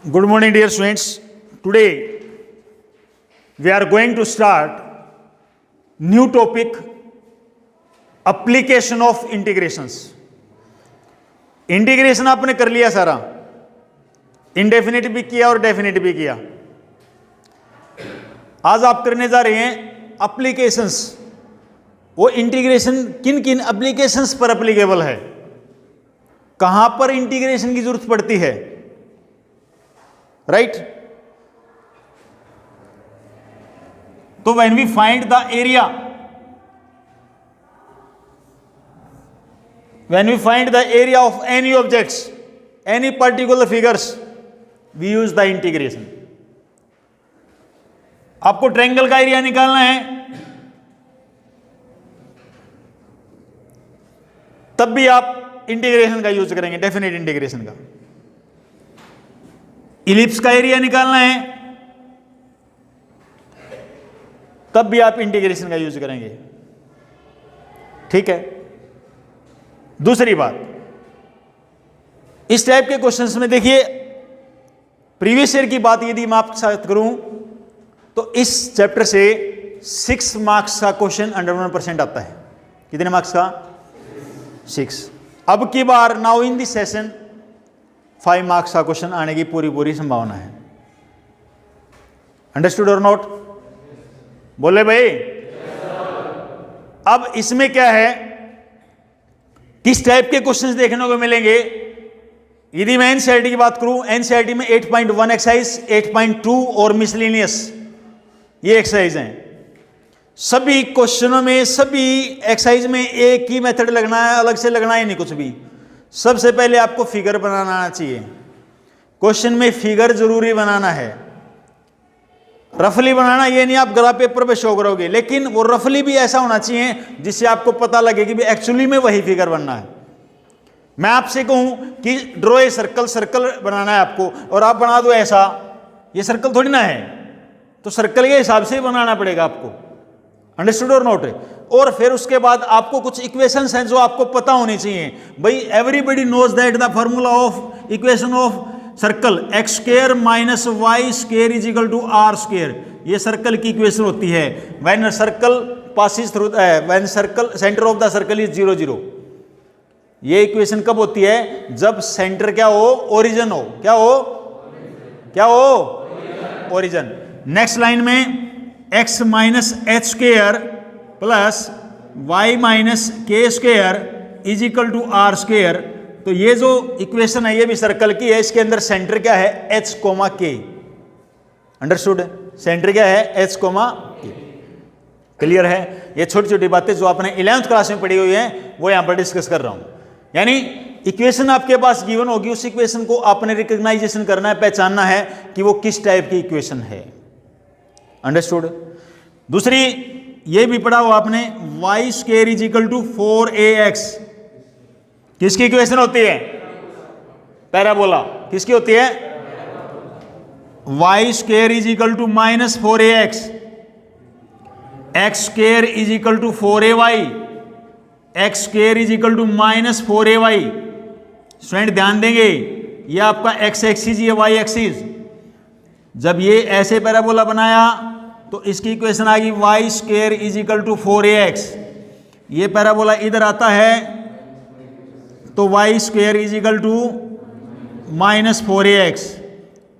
Good morning, dear students. Today we are going to start new topic, application of integrations. Integration आपने कर लिया सारा, indefinite भी किया और डेफिनिट भी किया. आज आप करने जा रहे हैं एप्लीकेशंस. वो इंटीग्रेशन किन किन एप्लीकेशंस पर एप्लीकेबल है, कहां पर इंटीग्रेशन की जरूरत पड़ती है, राइट? तो when we find the area, when we find the area of any objects, any particular figures, we use the integration. आपको ट्रायंगल का एरिया निकालना है, तब भी आप इंटीग्रेशन का यूज करेंगे, डेफिनेट इंटीग्रेशन का. इलिप्स का एरिया निकालना है, तब भी आप इंटीग्रेशन का यूज करेंगे. ठीक है. दूसरी बात, इस टाइप के क्वेश्चंस में देखिए, प्रीवियस ईयर की बात यदि मैं आपके साथ करूं तो इस चैप्टर से 6 मार्क्स का क्वेश्चन अंडर 1% आता है. कितने मार्क्स का? 6. अब की बार now in this session 5 marks का क्वेश्चन आने की पूरी संभावना है. Understood or not? बोले भाई. अब इसमें क्या है, किस टाइप के क्वेश्चंस देखने को मिलेंगे. यदि मैं एनसीईआरटी की बात करूं, एनसीईआरटी में 8.1 एक्सरसाइज, 8.2 और मिसलेनियस, ये एक्सरसाइज हैं. सभी क्वेश्चनों में, सभी एक्सरसाइज में एक ही मेथड लगना है, अलग से लगना ही नहीं कुछ भी. सबसे पहले आपको फिगर बनाना आना चाहिए. क्वेश्चन में फिगर जरूरी बनाना है. रफली बनाना ये नहीं आप ग्राफ पेपर पे शो करोगे, लेकिन वो रफली भी ऐसा होना चाहिए जिससे आपको पता लगे कि एक्चुअली में वही फिगर बनना है. मैं आपसे कहूं कि ड्रॉ ए सर्कल, सर्कल बनाना है आपको, और आप बना दो ऐसा, ये सर्कल थोड़ी ना है. तो सर्कल के हिसाब से ही बनाना पड़ेगा आपको. अंडरस्टूड और नोट? और फिर उसके बाद आपको कुछ इक्वेशंस हैं जो आपको पता होनी चाहिए. भाई everybody knows that the formula of equation of circle x square minus y square is equal to r square. ये सर्कल की इक्वेशन होती है. When circle passes through, when circle centre of the circle is 0 0. ये equation कब होती है? जब centre क्या हो? ओरिजिन हो. क्या हो? क्या हो? ओरिजिन. नेक्स्ट लाइन में x minus h square plus y minus k square is equal to r square. तो ये जो इक्वेशन है ये भी सर्कल की है. इसके अंदर सेंटर क्या है? एच कोमा के. अंडरस्टूड? सेंटर क्या है? एच कोमा के. क्लियर है? ये छोटी छोटी बातें जो आपने 11th क्लास में पढ़ी हुई है वो यहां पर डिस्कस कर रहा हूं. यानी इक्वेशन आपके पास गिवन होगी, उस इक्वेशन को आपने रिकॉग्नाइजेशन करना है, पहचानना है कि वो किस टाइप की इक्वेशन है. अंडरस्टूड? दूसरी ये भी पढ़ा हुआ आपने, y square is equal to 4ax. किसकी इक्वेशन होती है? पैराबोला. किसकी होती है? Y square is equal to minus 4ax, x square is equal to 4ay, x square is equal to minus 4ay. Student ध्यान देंगे, ये आपका एक्स एक्सिस, ये वाई एक्सिस. जब ये ऐसे पैराबोला बनाया तो इसकी इक्वेशन आ गई y square is equal to 4ax. ये पैराबोला इधर आता है तो y square is equal to minus 4ax.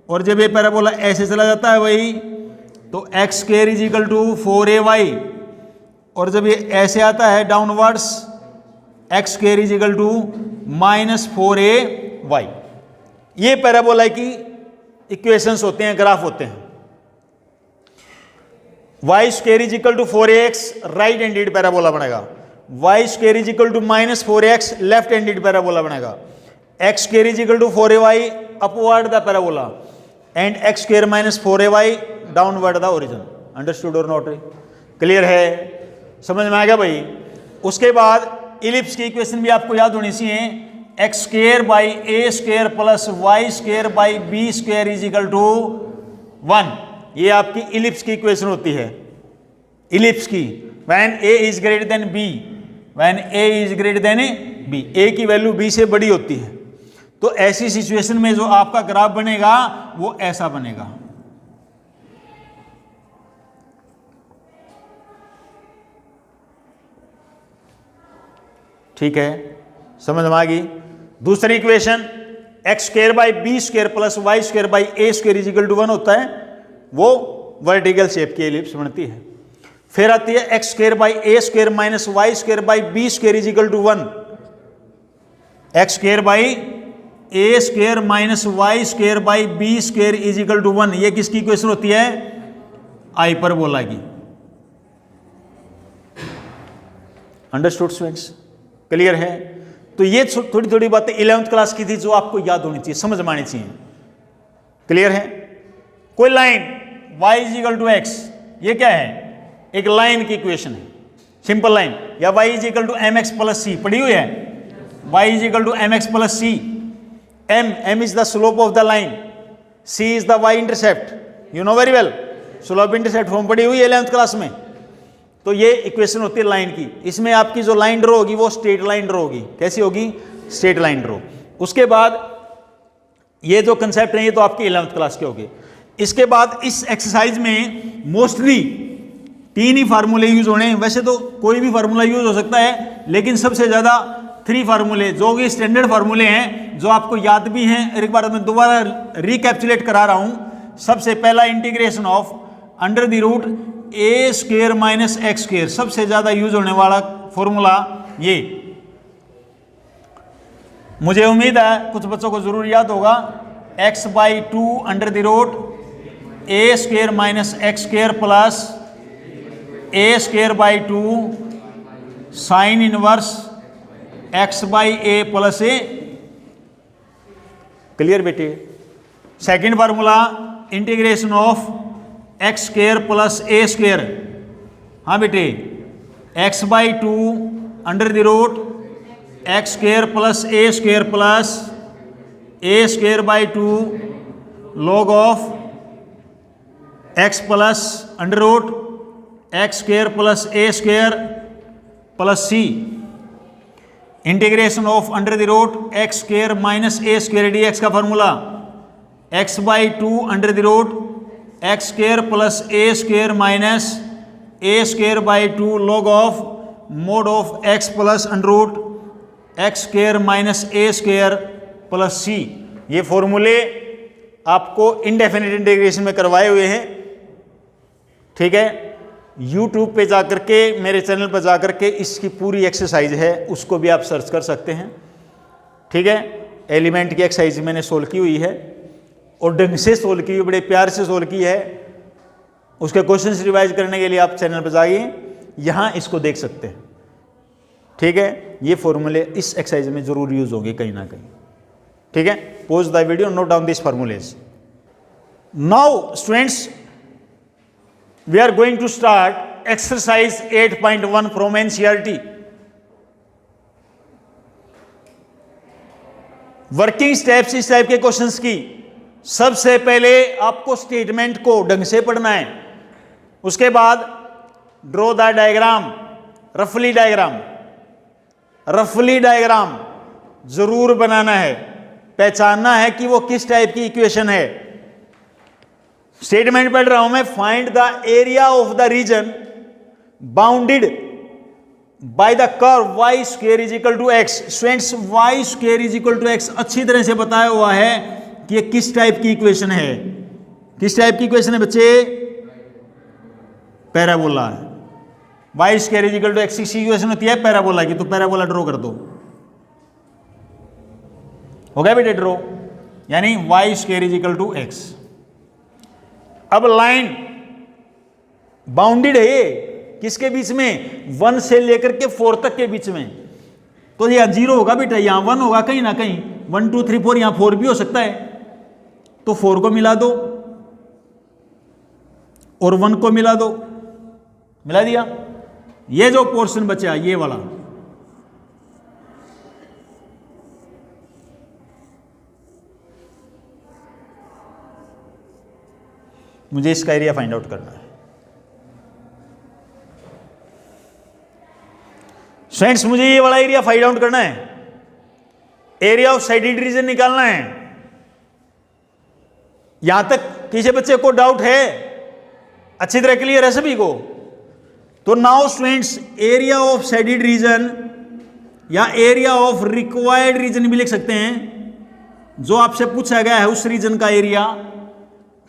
और जब ये पैराबोला ऐसे चला जाता है वही, तो x square is equal to 4ay. और जब ये ऐसे आता है downwards, x square is equal to minus 4ay. ये पैराबोला की इक्वेशंस होते हैं, ग्राफ होते हैं. Y square is equal to 4ax right handed parabola बनेगा. Y square is equal to minus 4x left handed parabola बनेगा. X square is equal to 4ay upward the parabola and x square minus 4ay downward the origin. Understood or not? Clear है? समझ में आ गया भाई? उसके बाद ellipse की equation भी आपको याद होनी चाहिए. X square by a square plus y square by b square is equal to 1. ये आपकी इलिप्स की इक्वेशन होती है. इलिप्स की when a is greater than b, when a is greater than b, a की वैल्यू बी से बड़ी होती है. तो ऐसी सिचुएशन में जो आपका ग्राफ बनेगा वो ऐसा बनेगा। ठीक है, समझ में आ गई। दूसरी equation x square by b square plus y square by a square is equal to 1 होता है, वो वर्टिकल शेप की एलिप्स बनती है। फिर आती है x square by a square minus y square by b square is equal to 1। X square by a square minus y square by b square is equal to 1, ये किसकी equation होती है? हाइपरबोला की। Understood students? क्लियर है? तो ये थोड़ी थोड़ी बातें 11th क्लास की थी जो आपको याद होनी चाहिए, समझ में आनी चाहिए। क्लियर है? कोई line y is equal to x, ये क्या है? एक लाइन की इक्वेशन है, सिंपल लाइन। या y is equal to m x plus c पढ़ी हुई है, y is equal to m x plus c. m is the slope of the line, c is the y intercept, you know very well, slope intercept form पढ़ी हुई है 11th class में। तो ये equation होती है लाइन की। इसमें आपकी जो लाइन ड्रॉ होगी वो स्ट्रेट लाइन ड्रॉ होगी। कैसी होगी? Straight line draw. उसके बाद ये जो कंसेप्ट है ये तो आपकी 11th क्लास के होगी। इसके बाद इस एक्सरसाइज में मोस्टली 3 ही फार्मूले यूज होने हैं। वैसे तो कोई भी फार्मूला यूज हो सकता है, लेकिन सबसे ज्यादा 3 फार्मूले जो कि स्टैंडर्ड फार्मूले हैं, जो आपको याद भी हैं। एक बार मैं दोबारा रिकैप्चुलेट करा रहा हूं। सबसे पहला integration of under the root a square minus x square, सबसे ज्यादा यूज होने वाला फॉर्मूला ये। मुझे उम्मीद है कुछ बच्चों को जरूर याद होगा। X by 2 under the root a square minus x square plus a square by 2 sine inverse x by a plus a. Clear बेटे? Second formula integration of x square plus a square. हाँ बेटे, x by 2 under the root x square plus a square by 2 log of x plus under root x square plus a square plus c. Integration of under the root x square minus a square d x का formula x by 2 under the root x square plus a square minus a square by 2 log of mod of x plus under root x square minus a square plus c. ये फॉर्मूले आपको indefinite integration में करवाए हुए हैं। ठीक है, YouTube पे जाकर के, मेरे चैनल पर जाकर के इसकी पूरी एक्सरसाइज है, उसको भी आप सर्च कर सकते हैं। ठीक है, एलिमेंट की एक्सरसाइज मैंने सोल्व की हुई है और ढंग से सोल्व की हुई, बड़े प्यार से सोल्व की है। उसके क्वेश्चंस रिवाइज करने के लिए आप चैनल पर जाइए, यहाँ इसको देख सकते हैं। ठीक है, ये फॉर्मूले इस एक्सरसाइज में जरूर यूज होंगे कहीं ना कहीं। ठीक है, pause the video, note down this formulae. Now students, we are going to start exercise 8.1 from NCERT. Working steps इस टाइप के क्वेश्चंस की। सबसे पहले आपको स्टेटमेंट को ढंग से पढ़ना है, उसके बाद ड्रॉ द डायग्राम, रफली डायग्राम। रफली डायग्राम जरूर बनाना है, पहचानना है कि वो किस टाइप की इक्वेशन है। स्टेटमेंट पढ़ रहा हूं मैं, find the area of the region bounded by the curve y square is equal to x. Students, y square is equal to x अच्छी तरह से बताया हुआ है कि ये किस टाइप की इक्वेशन है। किस टाइप की इक्वेशन है बच्चे? पैराबोला है। Y square is equal to x की इक्वेशन होती है पैराबोला की, तो पैराबोला ड्रॉ कर दो। हो गया बेटे ड्रॉ, यानी y square is equal to x. अब लाइन बाउंडेड है ये किसके बीच में? 1 से लेकर के 4 तक के बीच में। तो यहां 0 होगा बेटा, यहां 1 होगा, कहीं ना कहीं 1 2 3 4, यहां 4 भी हो सकता है। तो 4 को मिला दो और 1 को मिला दो, मिला दिया। ये जो पोर्शन बचा ये वाला, मुझे इसका एरिया फाइंड आउट करना है। फ्रेंड्स, मुझे ये वाला एरिया फाइंड आउट करना है। एरिया ऑफ साइडेड रीजन निकालना है। यहां तक किसी बच्चे को डाउट है? अच्छी तरह क्लियर है सभी को? तो now students, area of shaded region या एरिया ऑफ रिक्वायर्ड रीजन भी लिख सकते हैं, जो आपसे पूछा गया है उस रीजन का एरिया।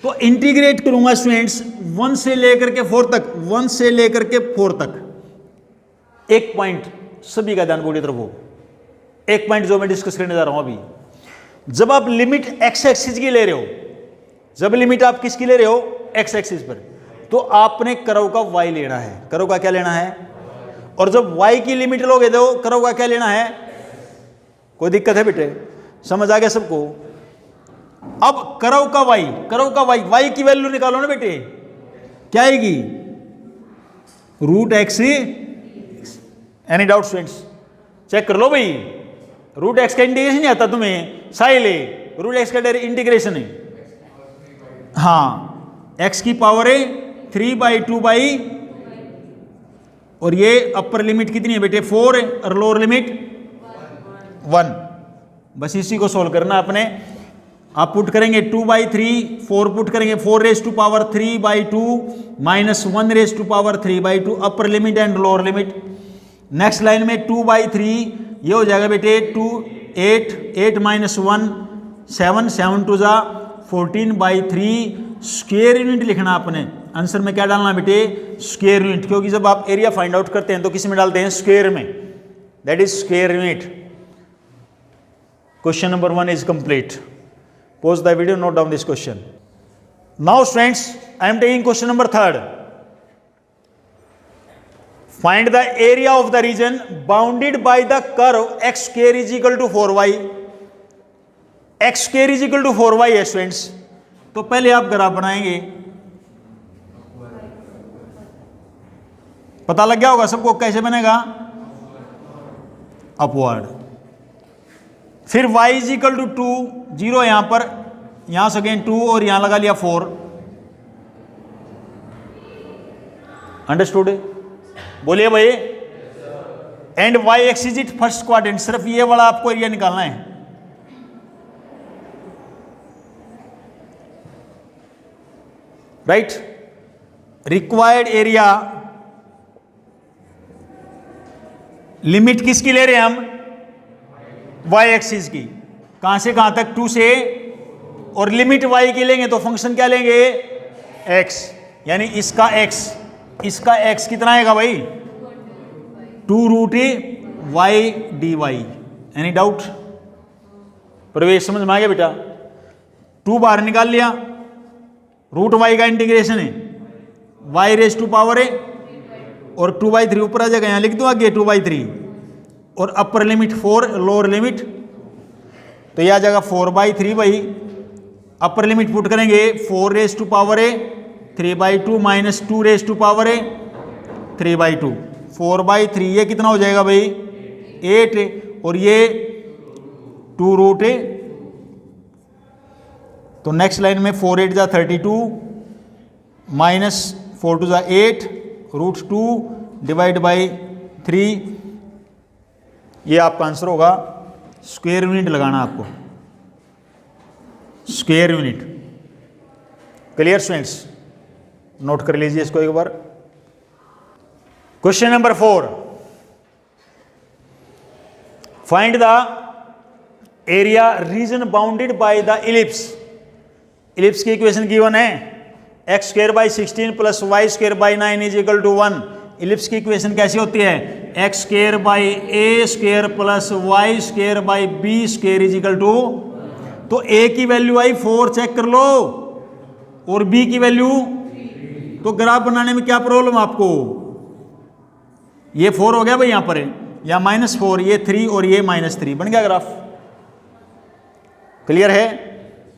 तो इंटीग्रेट करूंगा स्टूडेंट्स 1 से लेकर के 4 तक, 1 से लेकर के 4 तक। एक पॉइंट सभी का ध्यान पूरी तरफ हो, एक पॉइंट जो मैं डिस्कस करने जा रहा हूं अभी। जब आप लिमिट एक्स एक्सिस की ले रहे हो, जब लिमिट आप किसकी ले रहे हो? एक्स एक्सिस पर, तो आपने कर्व का वाई लेना है। कर्व का क्या लेना है? और जब वाई की लिमिट लोगे तो कर्व का क्या लेना है? कोई दिक्कत है बेटे? समझ आ गया सबको? अब कर्व का वाई, कर्व का वाई, वाई की वैल्यू निकालो ना बेटे, क्या आएगी? Root x. Any doubt students? Check कर लो भाई। रूट एक्स का इंटीग्रेशन नहीं आता तुम्हें? साइल है, रूट एक्स का इंटीग्रेशन है। हाँ, एक्स की पावर है 3/2 और ये अपर लिमिट कितनी है बेटे? 4 है, और लोअर लिमिट 1। बस इसी को सोल्व करना अपने। आप पुट करेंगे 2/3, 4 पुट करेंगे 4⁵3/2 minus 1⁵3/2 upper limit and lower limit. Next line में 2/3, ये हो जाएगा बेटे 2 8 8 माइनस 1 7 7 2 जा 14/3। स्क्वायर यूनिट लिखना आपने। आंसर में क्या डालना बेटे? स्क्वायर यूनिट, क्योंकि जब आप एरिया फाइंड आउट करते हैं तो किस में डालते हैं? स्क्वायर में। That is square unit. Question number 1 is complete. Pause the video, note down this question. Now students, I am taking question number 3rd. Find the area of the region bounded by the curve x square is equal to 4y. x square is equal to 4y है students। तो पहले आप graph बनाएंगे। पता लग गया होगा सबको कैसे बनेगा? अपवर्ड। फिर y इज इक्वल टू 2, 0 यहां पर, यहां से अगेन 2 और यहां लगा लिया 4। अंडरस्टूड? बोलिए भाई। And y axis it first quadrant, सिर्फ ये वाला आपको एरिया निकालना है। राइट? रिक्वायर्ड एरिया, लिमिट किसकी ले रहे हैं हम? y एक्सिस की। कहां से कहां तक? 2 से, और लिमिट y की लेंगे तो फंक्शन क्या लेंगे? x, यानी इसका x, इसका x कितना आएगा भाई? 2√y/dy। Any doubt? प्रवेश समझ में आ गया बेटा? 2 बाहर निकाल लिया, रूट y का इंटीग्रेशन है, y⁵ है, और 2/3 ऊपर आ जाएगा, यहां लिख दो आगे 2/3, और अपर लिमिट 4, लोअर लिमिट, तो यह आ जाएगा 4/3 भाई। अपर लिमिट पुट करेंगे 4⁵ 3/2 माइनस 2⁵ 3/2, 4/3, ये कितना हो जाएगा भाई? 8, और ये 2√। तो नेक्स्ट लाइन में 4 8 जा 32 माइनस 4 2 जा 8 √2 डिवाइड बाई 3। ये आपका आंसर होगा। स्क्वायर यूनिट लगाना आपको, square unit. Clear students? Note कर लीजिए इसको एक बार। Question number 4, find the area region bounded by the ellipse. Ellipse की इक्वेशन गिवन है x² / 16 + y² / 9 = 1। इलिप्स की इक्वेशन कैसी होती है? x² / a² + y² / b² = तो a की वैल्यू आई 4, चेक कर लो, और b की वैल्यू, तो ग्राफ बनाने में क्या प्रॉब्लम आपको? ये 4 हो गया भाई यहां पर, या -4, ये 3 और ये -3, बन गया ग्राफ। क्लियर है?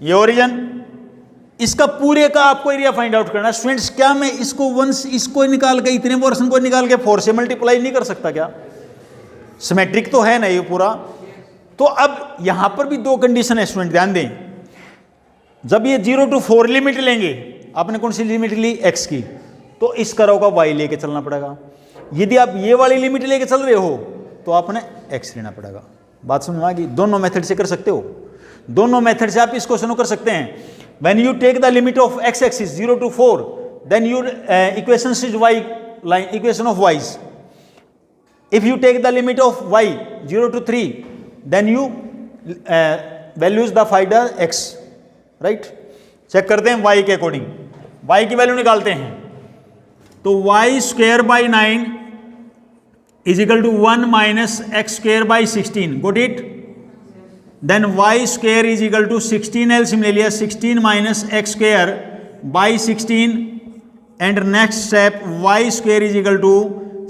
ये ओरिजिन, इसका पूरे का आपको एरिया फाइंड आउट करना है। स्टूडेंट्स, क्या मैं इसको वंस इसको निकाल के, इतने पोर्शन को निकाल के 4 से मल्टीप्लाई नहीं कर सकता क्या? सिमेट्रिक तो है ना ये पूरा। तो अब यहां पर भी 2 कंडीशन है स्टूडेंट, ध्यान दें। जब ये 0 to 4 लिमिट लेंगे, आपने कौन सी लिमिट ली? x की, तो इस कर्व का y लेके चलना पड़ेगा। यदि आप ये वाली लिमिट लेके चल रहे हो तो आपने x लेना पड़ेगा। बात समझ में आ गई? दोनों मेथड से कर सकते हो, दोनों मेथड से आप इस क्वेश्चन को कर सकते हैं। When you take the limit of x axis 0 to 4, then your equation is y line, equation of y's. If you take the limit of y 0 to 3, then you values the find the x, right. चेक करते हैं Y के according, Y की value निकालते हैं। तो y square by 9 is equal to 1 minus x square by 16, got it. Then y square is equal to 16, LCM ले लिया, 16 minus x square by 16, and next step y square is equal to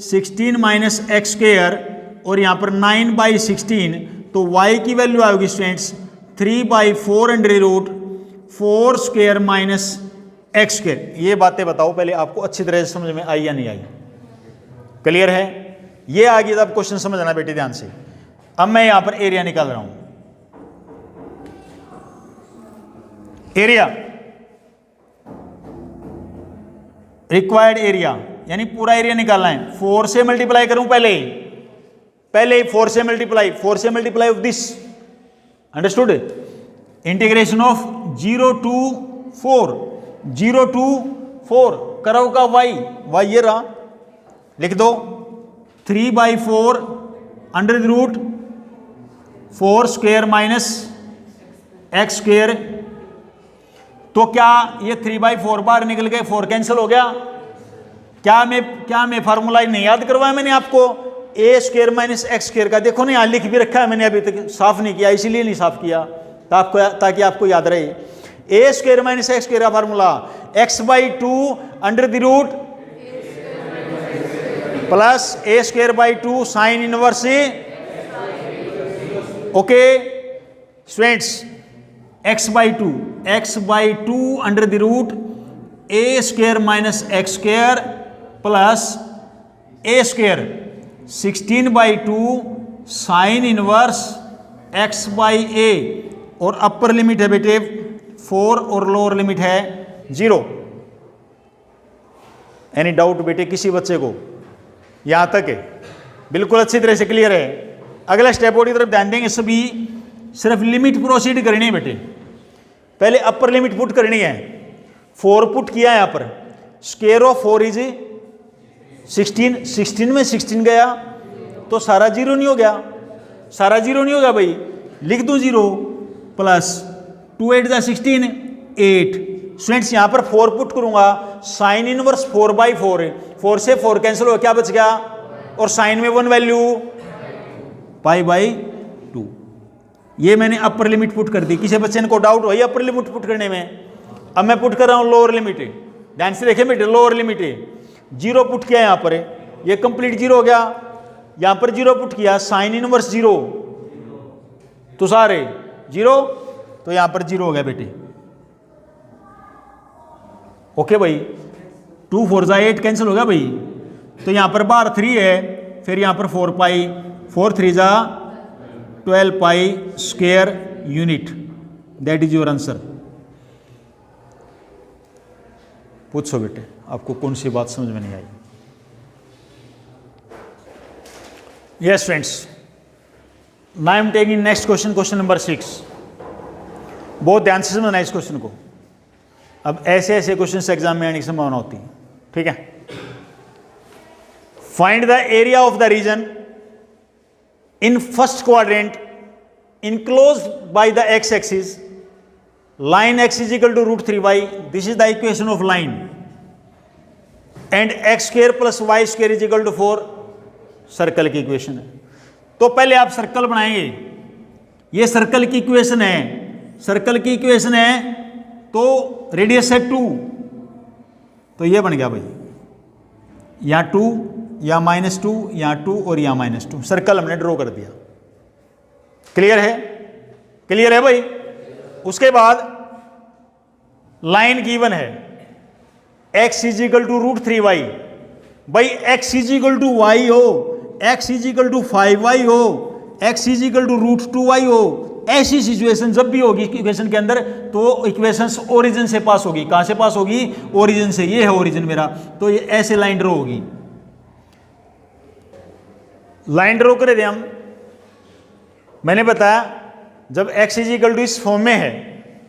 16 minus x square, और यहाँ पर 9 by 16, तो Y की value आएगी students 3/4 under root 4 square minus x square. ये बातें बताओ पहले आपको अच्छी तरह से समझ में आई या नहीं आई? क्लियर है? ये आ गई, अब क्वेश्चन समझना बेटे ध्यान से। अब मैं यहां पर एरिया निकाल रहा हूं। एरिया, रिक्वायर्ड एरिया, यानी पूरा एरिया निकालना है। 4 से मल्टीप्लाई करूं पहले 4 से मल्टीप्लाई, 4 से multiply of this, understood. Integration of 0 to 4, 0 to 4 करो का वाई ये रहा, लिख दो 3/4 under root 4 square minus x square. तो क्या ये 3/4 बाहर निकल गए, 4 कैंसिल हो गया। क्या मैं फार्मूला नहीं याद करवाया मैंने आपको? ए स्क्वायर माइनस एक्स स्क्वायर का देखो ना, यहाँ लिख भी रखा है मैंने, अभी तक साफ नहीं किया, इसीलिए नहीं साफ किया ताकि आपको याद रहे। A square minus x square का formula x/2 under the root plus a square by 2 sine inverse. Okay students, x/2 under the root a square minus x square plus a square 16/2 sine inverse x/a, और upper limit है बेटे 4 और lower limit है 0। Any doubt बेटे किसी बच्चे को? यहां तक है, बिल्कुल अच्छी तरह से क्लियर है। अगला स्टेप और की तरफ ध्यान देंगे सभी, सिर्फ लिमिट प्रोसीड करनी है बेटे। पहले अपर लिमिट पुट करनी है, 4 पुट किया है यहां पर, स्क्वायर ऑफ 4 इज 16, 16 में 16 गया तो सारा 0 नहीं हो गया, सारा 0 नहीं होगा भाई, लिख दूं 0 प्लस 2 8 जा 16 8। स्टूडेंट्स यहां पर 4 पुट करूंगा, साइन इनवर्स 4/4 है, 4 से 4 कैंसिल हो, क्या बच गया, और साइन में 1 वैल्यू π/2। ये मैंने अपर लिमिट पुट कर दी। किसी बच्चे को डाउट हो अपर लिमिट पुट करने में? अब मैं पुट कर रहा हूं लोअर लिमिट, ध्यान से देखें बेटे, लोअर लिमिट 0 पुट किया यहां पर, ये कंप्लीट 0 हो गया, यहां पर 0 पुट किया, साइन इनवर्स 0 तो सारे 0, तो यहां पर 0 हो गया बेटे। ओके भाई, 2 4 जा 8 कैंसिल हो गया भाई, तो यहां पर बाहर 3 है, फिर यहां पर 4 3 जा 12 pi square unit, that is your answer. पूछो बेटे आपको कौन सी बात समझ में नहीं आई? Yes friends, now I am taking next question, question number 6। बहुत ध्यान से समझना इस क्वेश्चन को। अब ऐसे ऐसे क्वेश्चन एग्जाम में आने की संभावना होती है, ठीक है। Find the area of the region in first quadrant enclosed by the x axis, line x is equal to √3y, this is the equation of line, and x square plus y square is equal to 4, circle की equation है। तो पहले आप circle बनाएंगे, ये circle की equation है, circle की इक्वेशन है, तो रेडियस है 2, तो ये बन गया भाई, यहाँ 2, यहाँ -2, यहाँ 2 और यहाँ -2, सर्कल हमने ड्रॉ कर दिया। क्लियर है? क्लियर है भाई? उसके बाद लाइन गिवन है, x is equal to √3y, भाई x is equal to y हो, x is equal to 5y हो, x is equal to √2y हो, ऐसी सिचुएशन जब भी होगी इक्वेशन के अंदर, तो इक्वेशंस ओरिजिन से पास होगी। कहां से पास होगी? ओरिजिन से। ये है ओरिजिन मेरा, तो ये ऐसे लाइन ड्रॉ होगी। लाइन ड्रॉ करे थे हम, मैंने बताया जब x इज इक्वल टू इस फॉर्म में है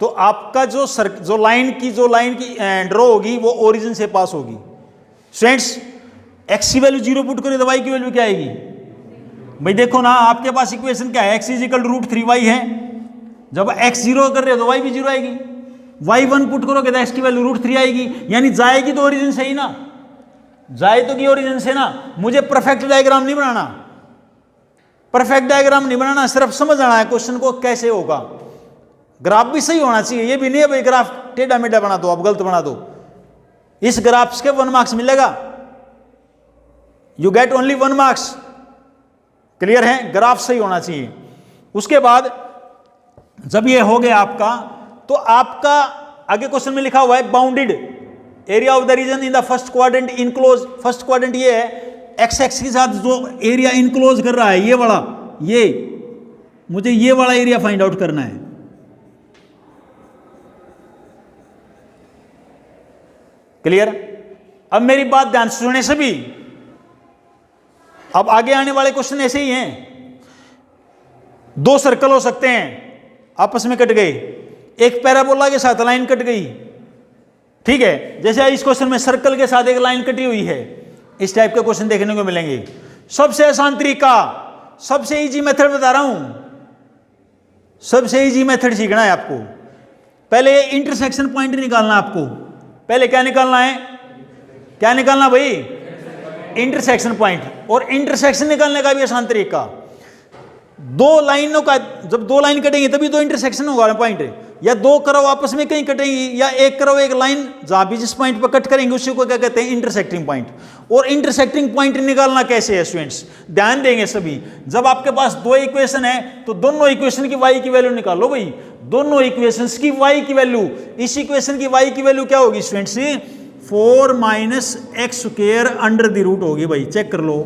तो आपका जो लाइन की ड्रॉ होगी वो ओरिजिन से पास होगी। स्टूडेंट्स x की वैल्यू 0 पुट करें तो y की वैल्यू क्या आएगी? भाई देखो ना, आपके पास इक्वेशन क्या है, x is equal to √3y है। जब x 0 कर रहे हो तो y भी 0 आएगी। y 1 पुट करोगे तो x की वैल्यू √3 आएगी, यानी जाएगी तो ओरिजिन से ही ना, जाए तो की ओरिजिन से ना। मुझे परफेक्ट डायग्राम नहीं बनाना, परफेक्ट डायग्राम नहीं बनाना, सिर्फ समझ आना है क्वेश्चन को कैसे होगा। ग्राफ भी सही होना चाहिए, ये भी नहीं है भाई ग्राफ टेढ़ा मेढ़ा बना दो, आप गलत बना दो, इस ग्राफ के 1 मार्क्स मिलेगा, you get only 1 marks. Clear है? ग्राफ सही होना चाहिए। उसके बाद जब ये हो गया आपका, तो आपका आगे क्वेश्चन में लिखा हुआ है bounded area of the region in the first quadrant enclose. First quadrant ये है, एक्स एक्स के साथ जो एरिया इनक्लोज कर रहा है ये वाला, ये मुझे ये वाला एरिया फाइंड आउट करना है। क्लियर? अब मेरी बात ध्यान से सुने सभी। अब आगे आने वाले क्वेश्चन ऐसे ही हैं। 2 सर्कल हो सकते हैं, आपस में कट गए, एक पैराबोला के साथ लाइन कट गई, ठीक है। जैसे इस क्वेश्चन में सर्कल के साथ एक लाइन कटी हुई है, इस टाइप के क्वेश्चन देखने को मिलेंगे। सबसे आसान तरीका, सबसे इजी मेथड बता रहा हूं, सबसे इजी मेथड सीखना है आपको। पहले इंटरसेक्शन पॉइंट निकालना है आपको। पहले क्या निकालना है? क्या निकालना भाई? Intersection point. और इंटरसेक्शन निकालने का भी आसान तरीका, 2 लाइनों का, जब 2 लाइन कटेंगी तभी तो इंटरसेक्शन होगा पॉइंट, या 2 कर्व आपस में कहीं कटेंगी, या एक कर्व एक लाइन जहां भी जिस पॉइंट पर कट करेंगे उसी को क्या कहते हैं? Intersecting point. और इंटरसेक्टिंग पॉइंट निकालना कैसे है स्टूडेंट्स? ध्यान देंगे सभी। जब आपके पास 2 इक्वेशन है तो दोनों इक्वेशन की y की वैल्यू निकालो भाई, दोनों इक्वेशंस की y की वैल्यू। इस इक्वेशन की y की वैल्यू क्या होगी students? 4 - x² under the root होगी भाई, चेक कर लो।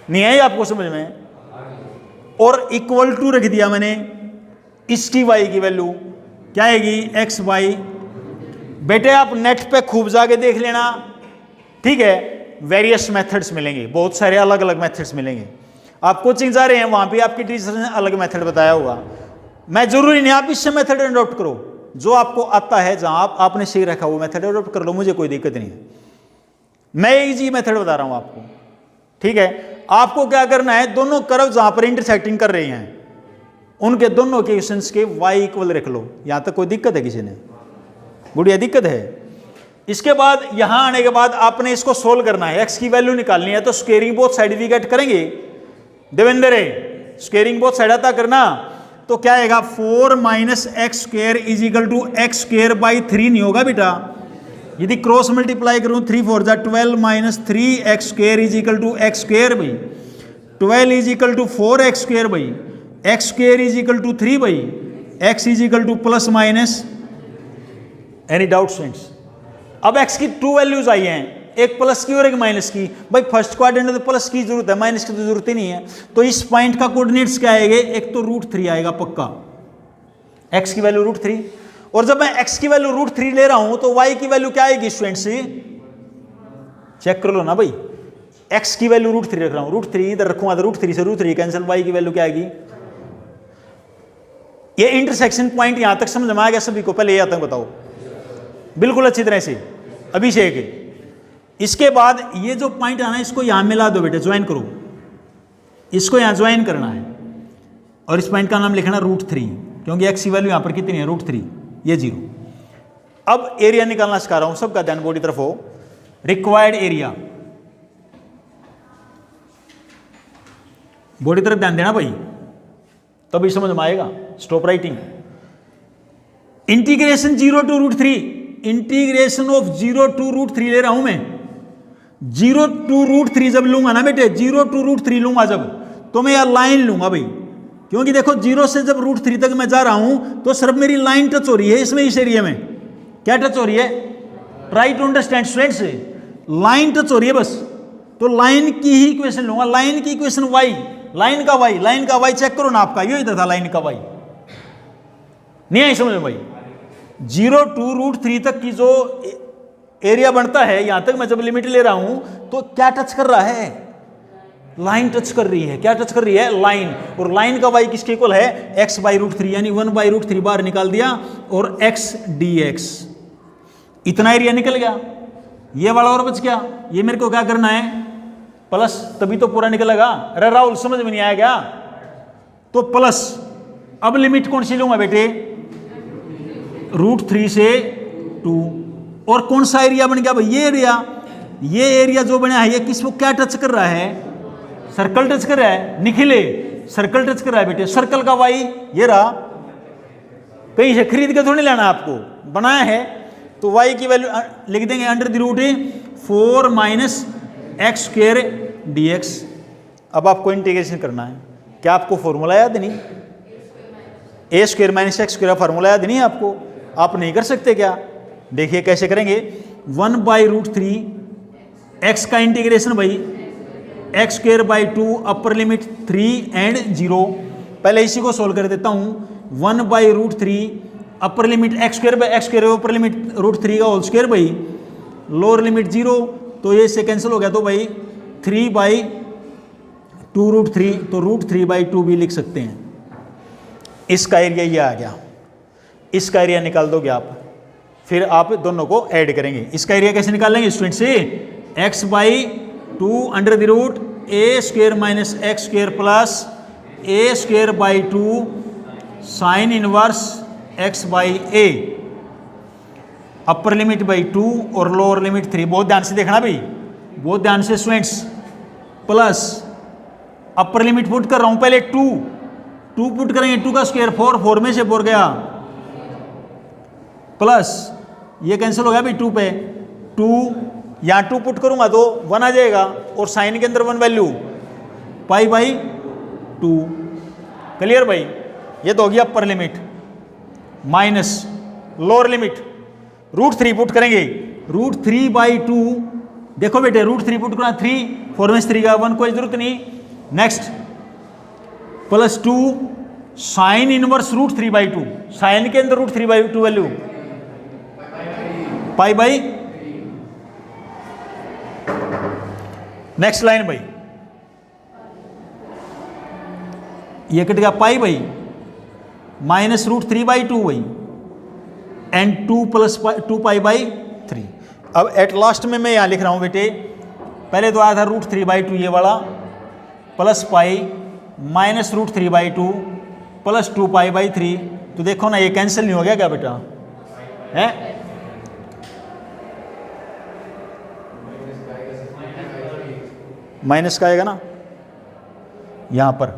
नहीं आई आपको समझ में? और इक्वल टू रख दिया मैंने, इसकी y की वैल्यू क्या आएगी? xy। बेटे आप नेट पे खूब जाके देख लेना, ठीक है। वेरियस मेथड्स मिलेंगे, बहुत सारे अलग अलग मेथड्स मिलेंगे। आप कोचिंग जा रहे हैं, वहां पे आपकी टीचर ने अलग मेथड बताया होगा। मैं जरूरी नहीं आप इससे मेथड अडॉप्ट करो, जो आपको आता है, जहां आपने सीख रखा वो मेथड अडॉप्ट कर लो, मुझे कोई दिक्कत नहीं है। मैं इजी मेथड बता रहा हूं आपको, ठीक है। आपको क्या करना है, दोनों कर्व जहां पर इंटरसेक्टिंग कर रहे हैं उनके दोनों इक्वेशंस के y इक्वल रख लो। यहां तक कोई दिक्कत है किसी ने? गुड़िया दिक्कत है? इसके बाद यहां आने के बाद आपने इसको सोल्व करना है, x की वैल्यू निकालनी है। तो स्क्वेयरिंग बोथ साइड भी गेट करेंगे देवेंद्र है, स्क्वेयरिंग बोथ साइड आता करना। तो क्या आएगा? 4 - x² = x²/3 नहीं होगा बेटा। यदि क्रॉस मल्टीप्लाई करूं 3 4 जा 12 - 3x² = x² भाई, 12 = 4x² भाई, x² = 3 भाई, x ± एनी डाउट स्टूडेंट्स? अब x की 2 वैल्यूज आई हैं, एक प्लस की और एक माइनस की। भाई फर्स्ट क्वाड्रेंट में तो प्लस की जरूरत है, माइनस की तो जरूरत ही नहीं है। तो इस पॉइंट का कोऑर्डिनेट्स क्या आएंगे? एक तो √3 आएगा पक्का, x की वैल्यू √3। और जब मैं x की वैल्यू √3 ले रहा हूं तो y की वैल्यू क्या आएगी स्टूडेंट्स? चेक कर लो ना भाई, x की वैल्यू √3 रख रहा हूं, √3 इधर रखूंगा तो √3 से √3 कैंसिल, y की वैल्यू क्या आएगी? ये इंटरसेक्शन पॉइंट यहां तक समझ में आ गया सभी को? पहले यहां तक बताओ बिल्कुल अच्छी तरह से, अभिषेक। इसके बाद ये जो पॉइंट आना है इसको यहां मिला दो बेटे, ज्वाइन करो, इसको यहां ज्वाइन करना है। और इस पॉइंट का नाम लिखना √3, क्योंकि x की वैल्यू यहां पर कितनी है? √3, ये 0। अब एरिया निकालना सिखा रहा हूं, सबका ध्यान बॉडी तरफ हो। रिक्वायर्ड एरिया, बॉडी तरफ ध्यान देना भाई, तभी समझ में आएगा। Stop writing. Integration 0 to √3, integration of 0 to √3 ले रहा हूं मैं। 0 to √3 जब लूंगा ना बेटे, 0 to √3 लूंगा जब, तो मैं यह लाइन लूंगा भाई, क्योंकि देखो 0 से जब √3 तक मैं जा रहा हूं तो सिर्फ मेरी लाइन टच हो रही है इसमें, इस एरिया में। क्या टच हो रही है? Try to understand students, line touch हो रही है बस। तो लाइन की ही इक्वेशन लूंगा, लाइन की इक्वेशन y, लाइन का y, लाइन का y चेक करो ना आपका, ये इधर था लाइन का y। नहीं आई समझ में भाई? 0 to √3 तक की जो एरिया बनता है, यहां तक मैं जब लिमिट ले रहा हूं तो क्या टच कर रहा है? लाइन टच कर रही है। क्या टच कर रही है? लाइन। और लाइन का y किसके इक्वल है? x/√3, यानी 1/√3 बाहर निकाल दिया और x dx। इतना एरिया निकल गया, ये वाला और बच गया। ये मेरे को क्या करना है? प्लस, तभी तो पूरा निकलेगा। अरे राहुल समझ में नहीं आया क्या? तो प्लस। अब लिमिट कौन सी लूंगा बेटे? √3 से 2। और कौन सा एरिया बन गया भाई? ये एरिया। ये एरिया जो बना है ये किसको क्या टच कर रहा है? सर्कल टच कर रहा है। निखिले, सर्कल टच कर रहा है बेटे। सर्कल का y ये रहा, कहीं से खरीद के थोड़ी लाना आपको, बनाया है। तो y की वैल्यू लिख देंगे √4 - x² dx। अब आपको इंटीग्रेशन करना है। क्या आपको फॉर्मूला याद नहीं? a² - x² फॉर्मूला याद नहीं है आपको? आप नहीं कर सकते क्या? देखिए कैसे करेंगे। 1/√3 x का इंटीग्रेशन भाई x²/2 अपर लिमिट 3 and 0। पहले इसी को सोल्व कर देता हूं। 1/√3 upper limit x² upper limit √3 का होल स्क्वायर भाई, लोअर लिमिट 0, तो ये से कैंसिल हो गया। तो भाई 3/2 √3, तो √3/2 भी लिख सकते हैं। इसका एरिया ये आ गया। इसका एरिया निकाल दोगे आप, फिर आप दोनों को ऐड करेंगे। इसका एरिया कैसे निकालेंगे स्टूडेंट से? x/2 √a² - x² plus a²/2 sign inverse x/a, upper limit by 2 और लोअर लिमिट 3। बहुत ध्यान से देखना भाई, बहुत ध्यान से students. Plus upper limit put कर रहा हूं, पहले 2 पुट करेंगे, 2 का स्क्वायर 4 में से 4 गया, प्लस ये कैंसिल हो गया भाई 2 पे 2, यहाँ 2 पुट करूंगा तो 1 आ जाएगा, और साइन के अंदर 1 वैल्यू π/2। क्लियर भाई? ये तो होगी upper limit minus lower limit √3 put करेंगे। √3/2, देखो बेटे √3 पुट करना, 3 4 में से 3 का 1, कोई जरूरत नहीं। Next plus 2 sine inverse √3/2, sine के अंदर √3/2 वैल्यू π/। नेक्स्ट लाइन भाई, ये कट गया π भाई माइनस √3/2 भाई एंड 2 + 2π/3। अब एट लास्ट में मैं यहां लिख रहा हूं बेटे, पहले तो आया था √3/2 ये वाला, प्लस π माइनस √3/2 प्लस 2π/3। तो देखो ना ये कैंसिल नहीं हो गया क्या बेटा? है माइनस का आएगा ना यहां पर,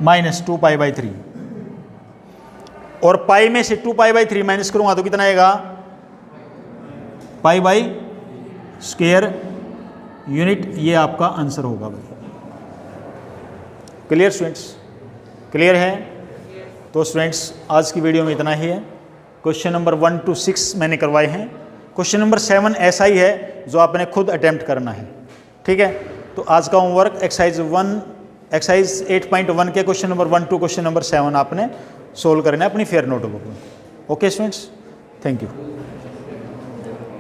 माइनस 2π/3, और पाई में से 2π/3 माइनस करूंगा तो कितना आएगा? π/² यूनिट। ये आपका आंसर होगा भाई। Clear students? क्लियर है? तो स्टूडेंट्स आज की वीडियो में इतना ही है। क्वेश्चन नंबर 1 to 6 मैंने करवाए हैं। क्वेश्चन नंबर 7 ऐसा ही है जो आपने खुद अटेम्प्ट करना है। ठीक है? तो आज का होमवर्क एक्सरसाइज 8.1 के question number 1 to question number 7 आपने सोल्व करना है अपनी फेयर नोटबुक में। Okay students, thank you.